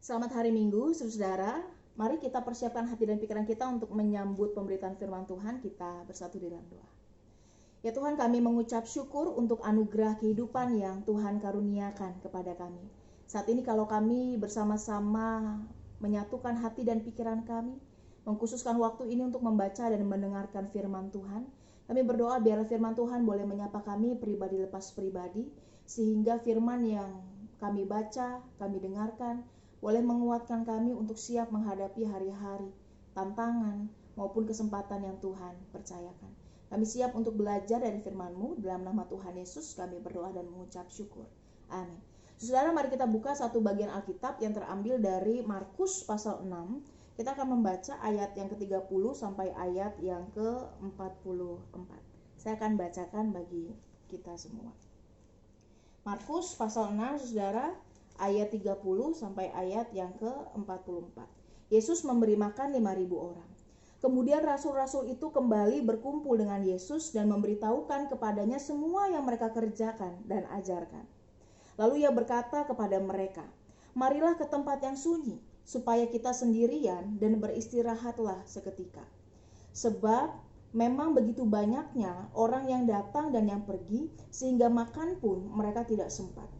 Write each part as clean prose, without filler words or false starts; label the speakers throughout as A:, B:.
A: Selamat hari Minggu, saudara. Mari kita persiapkan hati dan pikiran kita untuk menyambut pemberitaan firman Tuhan. Kita bersatu di dalam doa. Ya Tuhan, kami mengucap syukur untuk anugerah kehidupan yang Tuhan karuniakan kepada kami. Saat ini kalau kami bersama-sama menyatukan hati dan pikiran kami, mengkhususkan waktu ini untuk membaca dan mendengarkan firman Tuhan, kami berdoa biar firman Tuhan boleh menyapa kami pribadi lepas pribadi, sehingga firman yang kami baca, kami dengarkan, boleh menguatkan kami untuk siap menghadapi hari-hari, tantangan, maupun kesempatan yang Tuhan percayakan. Kami siap untuk belajar dari firman-Mu. Dalam nama Tuhan Yesus kami berdoa dan mengucap syukur. Amin. Saudara, mari kita buka satu bagian Alkitab yang terambil dari Markus pasal 6. Kita akan membaca ayat yang ke-30 sampai ayat yang ke-44. Saya akan bacakan bagi kita semua. Markus pasal 6, saudara, ayat 30 sampai ayat yang ke-44. Yesus memberi makan 5.000 orang. Kemudian rasul-rasul itu kembali berkumpul dengan Yesus dan memberitahukan kepadanya semua yang mereka kerjakan dan ajarkan. Lalu ia berkata kepada mereka, "Marilah ke tempat yang sunyi, supaya kita sendirian dan beristirahatlah seketika. Sebab memang begitu banyaknya orang yang datang dan yang pergi, sehingga makan pun mereka tidak sempat.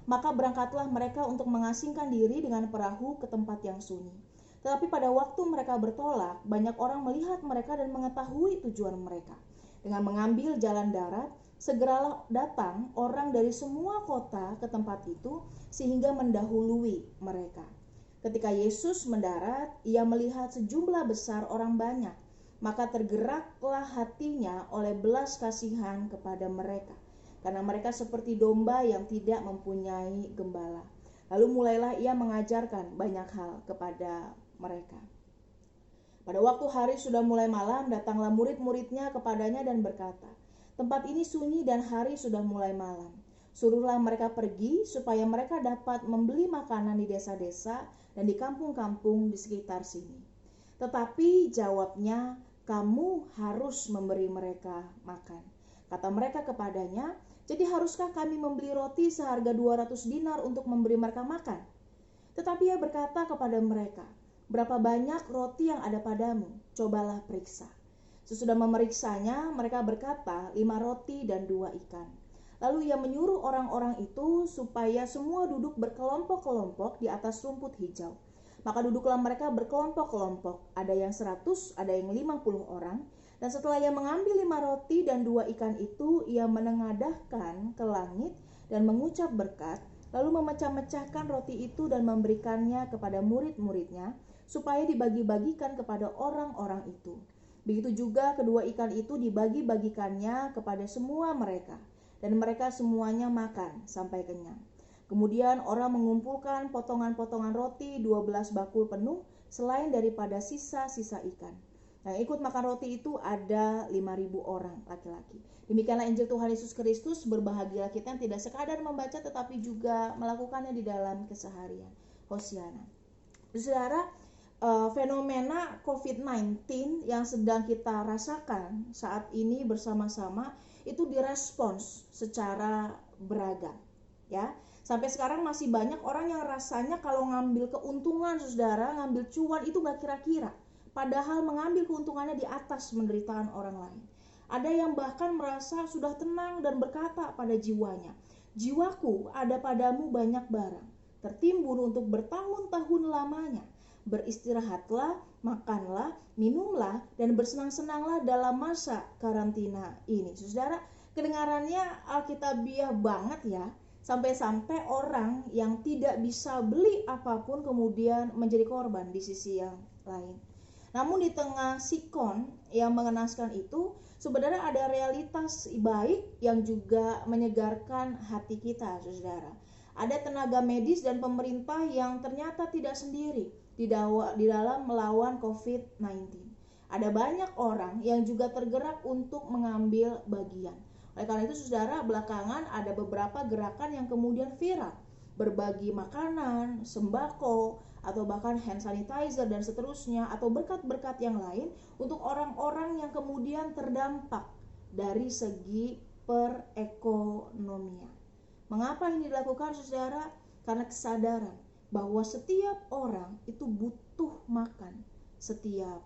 A: Maka berangkatlah mereka untuk mengasingkan diri dengan perahu ke tempat yang sunyi. Tetapi pada waktu mereka bertolak, banyak orang melihat mereka dan mengetahui tujuan mereka. Dengan mengambil jalan darat, segeralah datang orang dari semua kota ke tempat itu, sehingga mendahului mereka. Ketika Yesus mendarat, ia melihat sejumlah besar orang banyak, maka tergeraklah hatinya oleh belas kasihan kepada mereka, karena mereka seperti domba yang tidak mempunyai gembala. Lalu mulailah ia mengajarkan banyak hal kepada mereka. Pada waktu hari sudah mulai malam, datanglah murid-muridnya kepadanya dan berkata, "Tempat ini sunyi dan hari sudah mulai malam. Suruhlah mereka pergi supaya mereka dapat membeli makanan di desa-desa dan di kampung-kampung di sekitar sini." Tetapi jawabnya, "Kamu harus memberi mereka makan." Kata mereka kepadanya, "Jadi haruskah kami membeli roti seharga 200 dinar untuk memberi mereka makan?" Tetapi ia berkata kepada mereka, "Berapa banyak roti yang ada padamu? Cobalah periksa." Sesudah memeriksanya, mereka berkata, 5 roti dan 2 ikan. Lalu ia menyuruh orang-orang itu supaya semua duduk berkelompok-kelompok di atas rumput hijau. Maka duduklah mereka berkelompok-kelompok, ada yang 100, ada yang 50 orang. Dan setelah ia mengambil 5 roti dan 2 ikan itu, ia menengadahkan ke langit dan mengucap berkat, lalu memecah-mecahkan roti itu dan memberikannya kepada murid-muridnya, supaya dibagi-bagikan kepada orang-orang itu. Begitu juga kedua ikan itu dibagi-bagikannya kepada semua mereka, dan mereka semuanya makan sampai kenyang. Kemudian orang mengumpulkan potongan-potongan roti 12 bakul penuh, selain daripada sisa-sisa ikan. Yang ikut makan roti itu ada 5.000 orang laki-laki. Demikianlah Injil Tuhan Yesus Kristus. Berbahagialah kita yang tidak sekadar membaca tetapi juga melakukannya di dalam keseharian. Hosiana. Saudara, fenomena COVID-19 yang sedang kita rasakan saat ini bersama-sama itu direspons secara beragam, ya. Sampai sekarang masih banyak orang yang rasanya kalau ngambil keuntungan, saudara, ngambil cuan itu gak kira-kira, padahal mengambil keuntungannya di atas penderitaan orang lain. Ada yang bahkan merasa sudah tenang dan berkata pada jiwanya, "Jiwaku, ada padamu banyak barang, tertimbun untuk bertahun-tahun lamanya. Beristirahatlah, makanlah, minumlah, dan bersenang-senanglah dalam masa karantina ini." Saudara, kedengarannya alkitabiah banget ya. Sampai-sampai orang yang tidak bisa beli apapun kemudian menjadi korban di sisi yang lain. Namun di tengah sikon yang mengenaskan itu, sebenarnya ada realitas baik yang juga menyegarkan hati kita, saudara. Ada tenaga medis dan pemerintah yang ternyata tidak sendiri di dalam melawan COVID-19. Ada banyak orang yang juga tergerak untuk mengambil bagian. Oleh karena itu, saudara, belakangan ada beberapa gerakan yang kemudian viral. Berbagi makanan, sembako, atau bahkan hand sanitizer dan seterusnya, atau berkat-berkat yang lain untuk orang-orang yang kemudian terdampak dari segi perekonomian. Mengapa ini dilakukan, saudara? Karena kesadaran bahwa setiap orang itu butuh makan setiap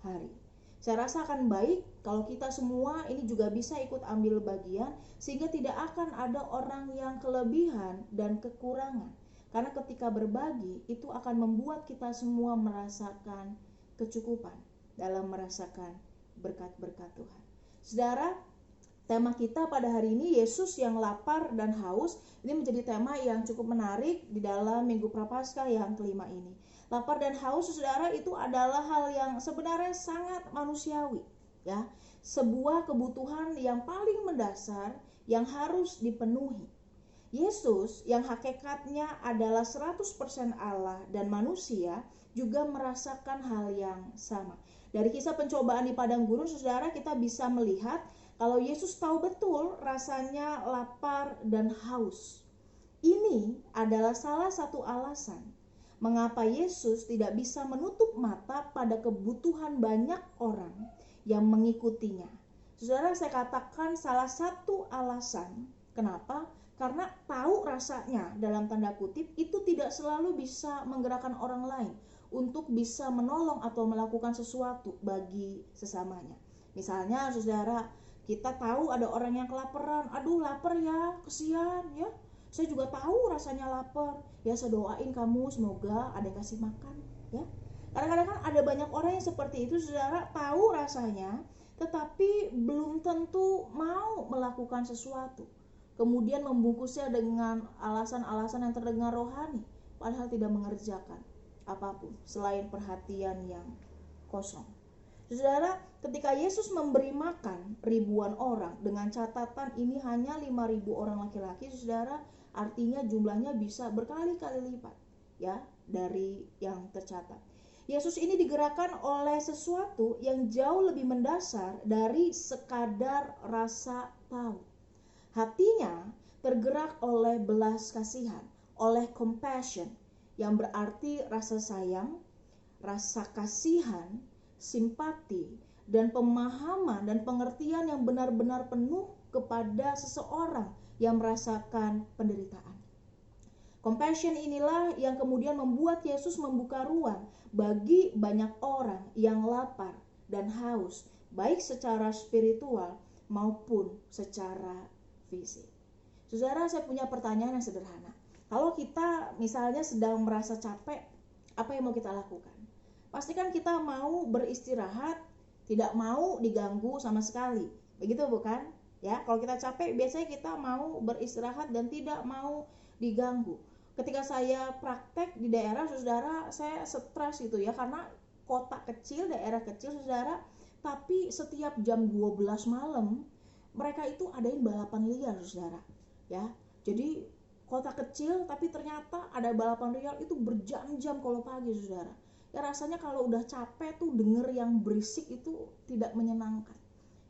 A: hari. Saya rasa akan baik kalau kita semua ini juga bisa ikut ambil bagian, sehingga tidak akan ada orang yang kelebihan dan kekurangan. Karena ketika berbagi itu akan membuat kita semua merasakan kecukupan dalam merasakan berkat-berkat Tuhan. Saudara, tema kita pada hari ini, Yesus yang lapar dan haus, ini menjadi tema yang cukup menarik di dalam Minggu Prapaskah yang kelima ini. Lapar dan haus, saudara, itu adalah hal yang sebenarnya sangat manusiawi, ya. Sebuah kebutuhan yang paling mendasar yang harus dipenuhi. Yesus yang hakikatnya adalah 100% Allah dan manusia juga merasakan hal yang sama. Dari kisah pencobaan di padang gurun, saudara, kita bisa melihat kalau Yesus tahu betul rasanya lapar dan haus. Ini adalah salah satu alasan mengapa Yesus tidak bisa menutup mata pada kebutuhan banyak orang yang mengikutinya. Saudara, saya katakan salah satu alasan. Kenapa? Karena tahu rasanya, dalam tanda kutip, itu tidak selalu bisa menggerakkan orang lain untuk bisa menolong atau melakukan sesuatu bagi sesamanya. Misalnya, saudara, kita tahu ada orang yang kelaparan. Aduh, lapar ya, kesian ya. Saya juga tahu rasanya lapar. Ya, saya doain kamu semoga ada kasih makan ya. Kadang-kadang kan ada banyak orang yang seperti itu, saudara, tahu rasanya tetapi belum tentu mau melakukan sesuatu. Kemudian membungkusnya dengan alasan-alasan yang terdengar rohani, padahal tidak mengerjakan apapun selain perhatian yang kosong. Saudara, ketika Yesus memberi makan ribuan orang dengan catatan ini hanya 5.000 orang laki-laki, saudara, artinya jumlahnya bisa berkali-kali lipat ya dari yang tercatat. Yesus ini digerakkan oleh sesuatu yang jauh lebih mendasar dari sekadar rasa tahu. Hatinya tergerak oleh belas kasihan, oleh compassion, yang berarti rasa sayang, rasa kasihan, simpati, dan pemahaman dan pengertian yang benar-benar penuh kepada seseorang yang merasakan penderitaan. Compassion inilah yang kemudian membuat Yesus membuka ruang bagi banyak orang yang lapar dan haus, baik secara spiritual maupun secara fisik. Saudara, saya punya pertanyaan yang sederhana. Kalau kita misalnya sedang merasa capek, apa yang mau kita lakukan? Pastikan kita mau beristirahat, tidak mau diganggu sama sekali. Begitu bukan? Ya, kalau kita capek biasanya kita mau beristirahat dan tidak mau diganggu. Ketika saya praktek di daerah, saudara, saya stres gitu ya, karena kota kecil, daerah kecil, saudara, tapi setiap jam 12 malam mereka itu adain balapan liar, saudara, ya. Jadi kota kecil tapi ternyata ada balapan liar itu berjam-jam kalau pagi, saudara. Ya rasanya kalau udah capek tuh denger yang berisik itu tidak menyenangkan,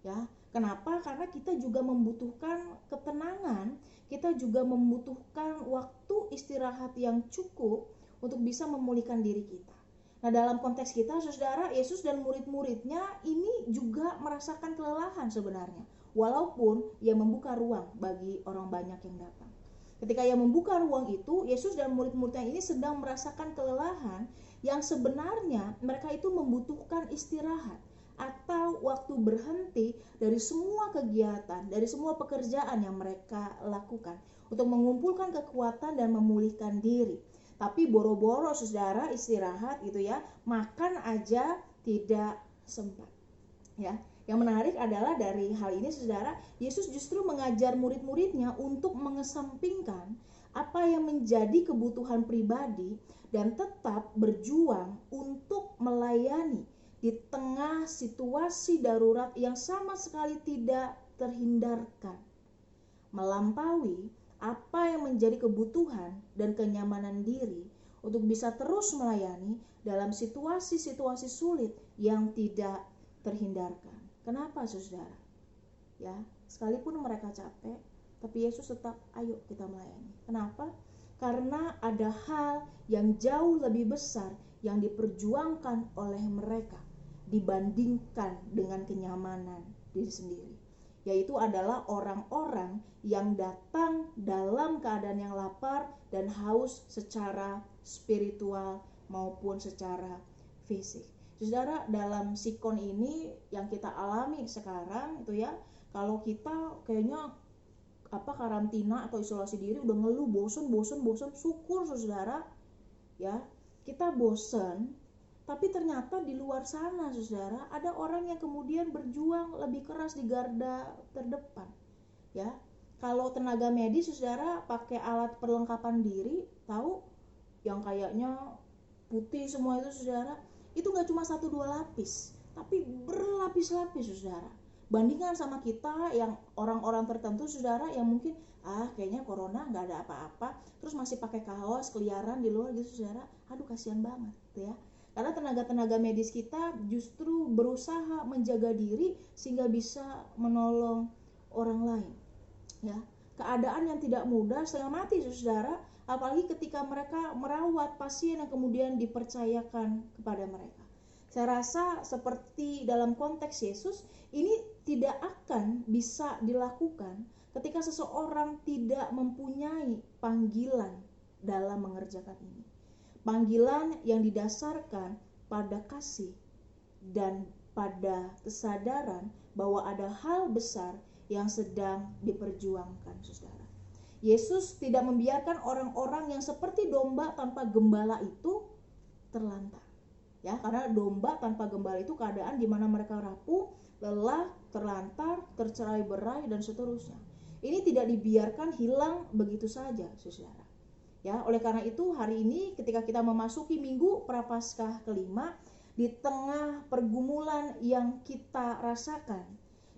A: ya. Kenapa? Karena kita juga membutuhkan ketenangan, kita juga membutuhkan waktu istirahat yang cukup untuk bisa memulihkan diri kita. Nah, dalam konteks kita, saudara, Yesus dan murid-muridnya ini juga merasakan kelelahan sebenarnya, walaupun ia membuka ruang bagi orang banyak yang datang. Ketika ia membuka ruang itu, Yesus dan murid-muridnya ini sedang merasakan kelelahan yang sebenarnya mereka itu membutuhkan istirahat atau waktu berhenti dari semua kegiatan, dari semua pekerjaan yang mereka lakukan untuk mengumpulkan kekuatan dan memulihkan diri. Tapi boro-boro, saudara, istirahat gitu ya, makan aja tidak sempat. Ya, yang menarik adalah dari hal ini, saudara, Yesus justru mengajar murid-muridnya untuk mengesampingkan apa yang menjadi kebutuhan pribadi dan tetap berjuang untuk melayani di tengah situasi darurat yang sama sekali tidak terhindarkan, melampaui apa yang menjadi kebutuhan dan kenyamanan diri untuk bisa terus melayani dalam situasi-situasi sulit yang tidak terhindarkan. Kenapa, saudara? Ya, sekalipun mereka capek, tapi Yesus tetap, ayo kita melayani. Kenapa? Karena ada hal yang jauh lebih besar yang diperjuangkan oleh mereka dibandingkan dengan kenyamanan diri sendiri, yaitu adalah orang-orang yang datang dalam keadaan yang lapar dan haus secara spiritual maupun secara fisik. Saudara, dalam sikon ini yang kita alami sekarang itu ya, kalau kita kayaknya karantina atau isolasi diri udah ngeluh bosen, syukur saudara ya, kita bosen, tapi ternyata di luar sana saudara ada orang yang kemudian berjuang lebih keras di garda terdepan ya. Kalau tenaga medis saudara pakai alat perlengkapan diri, tahu yang kayaknya putih semua itu saudara, itu gak cuma 1-2 lapis, tapi berlapis-lapis saudara. Bandingkan sama kita yang orang-orang tertentu saudara yang mungkin kayaknya corona gak ada apa-apa, terus masih pakai kaos keliaran di luar gitu saudara. Aduh kasihan banget gitu ya. Karena tenaga-tenaga medis kita justru berusaha menjaga diri sehingga bisa menolong orang lain ya. Keadaan yang tidak mudah, setengah mati saudara, apalagi ketika mereka merawat pasien yang kemudian dipercayakan kepada mereka. Saya rasa seperti dalam konteks Yesus, ini tidak akan bisa dilakukan ketika seseorang tidak mempunyai panggilan dalam mengerjakan ini. Panggilan yang didasarkan pada kasih dan pada kesadaran bahwa ada hal besar yang sedang diperjuangkan saudara. Yesus tidak membiarkan orang-orang yang seperti domba tanpa gembala itu terlantar. Ya, karena domba tanpa gembala itu keadaan di mana mereka rapuh, lelah, terlantar, tercerai-berai dan seterusnya. Ini tidak dibiarkan hilang begitu saja, saudara. Ya, oleh karena itu hari ini ketika kita memasuki Minggu Prapaskah kelima, di tengah pergumulan yang kita rasakan,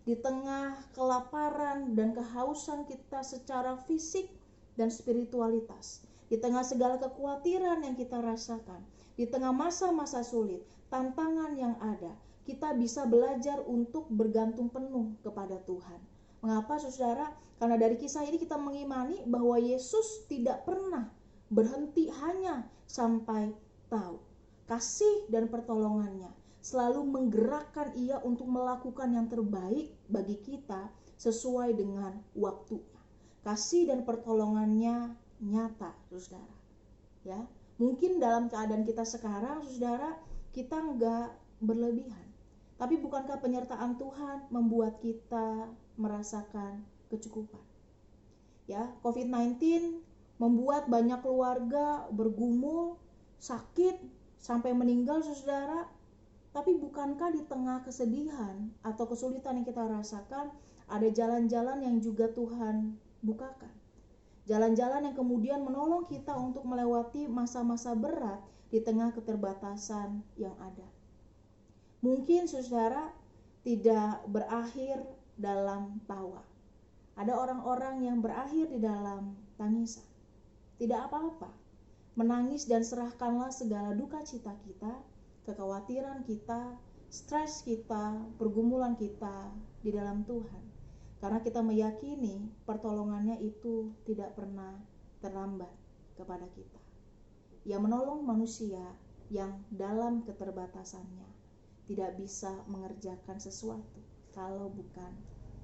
A: di tengah kelaparan dan kehausan kita secara fisik dan spiritualitas, di tengah segala kekhawatiran yang kita rasakan, di tengah masa-masa sulit, tantangan yang ada, kita bisa belajar untuk bergantung penuh kepada Tuhan. Mengapa saudara? Karena dari kisah ini kita mengimani bahwa Yesus tidak pernah berhenti hanya sampai tahu. Kasih dan pertolongannya selalu menggerakkan ia untuk melakukan yang terbaik bagi kita sesuai dengan waktunya. Kasih dan pertolongannya nyata, saudara. Ya, mungkin dalam keadaan kita sekarang, saudara, kita enggak berlebihan. Tapi bukankah penyertaan Tuhan membuat kita merasakan kecukupan? Ya, COVID-19 membuat banyak keluarga bergumul, sakit, sampai meninggal, saudara. Tapi bukankah di tengah kesedihan atau kesulitan yang kita rasakan, ada jalan-jalan yang juga Tuhan bukakan. Jalan-jalan yang kemudian menolong kita untuk melewati masa-masa berat di tengah keterbatasan yang ada. Mungkin saudara tidak berakhir dalam tawa. Ada orang-orang yang berakhir di dalam tangisan. Tidak apa-apa. Menangis dan serahkanlah segala duka cita kita, kekhawatiran kita, stres kita, pergumulan kita di dalam Tuhan. Karena kita meyakini pertolongannya itu tidak pernah terlambat kepada kita. Ia menolong manusia yang dalam keterbatasannya tidak bisa mengerjakan sesuatu kalau bukan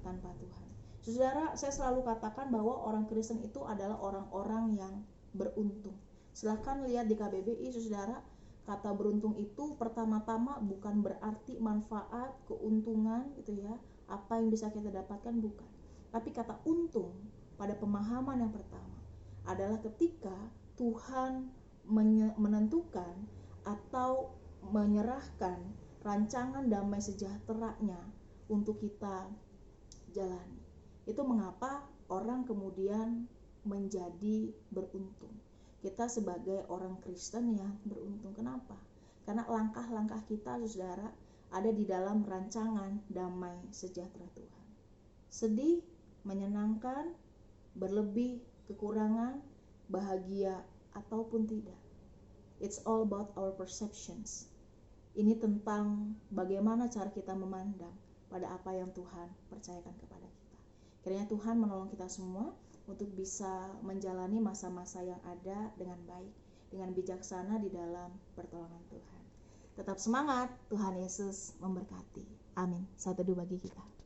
A: tanpa Tuhan. Saudara, saya selalu katakan bahwa orang Kristen itu adalah orang-orang yang beruntung. Silahkan lihat di KBBI, saudara. Kata beruntung itu pertama-tama bukan berarti manfaat, keuntungan gitu ya, apa yang bisa kita dapatkan, bukan. Tapi kata untung pada pemahaman yang pertama adalah ketika Tuhan menentukan atau menyerahkan rancangan damai sejahteranya untuk kita jalani. Itu mengapa orang kemudian menjadi beruntung. Kita sebagai orang Kristen yang beruntung. Kenapa? Karena langkah-langkah kita, saudara, ada di dalam rancangan damai sejahtera Tuhan. Sedih, menyenangkan, berlebih, kekurangan, bahagia ataupun tidak. It's all about our perceptions. Ini tentang bagaimana cara kita memandang pada apa yang Tuhan percayakan kepada kita. Kiranya Tuhan menolong kita semua untuk bisa menjalani masa-masa yang ada dengan baik, dengan bijaksana di dalam pertolongan Tuhan. Tetap semangat, Tuhan Yesus memberkati. Amin. Satu dua bagi kita.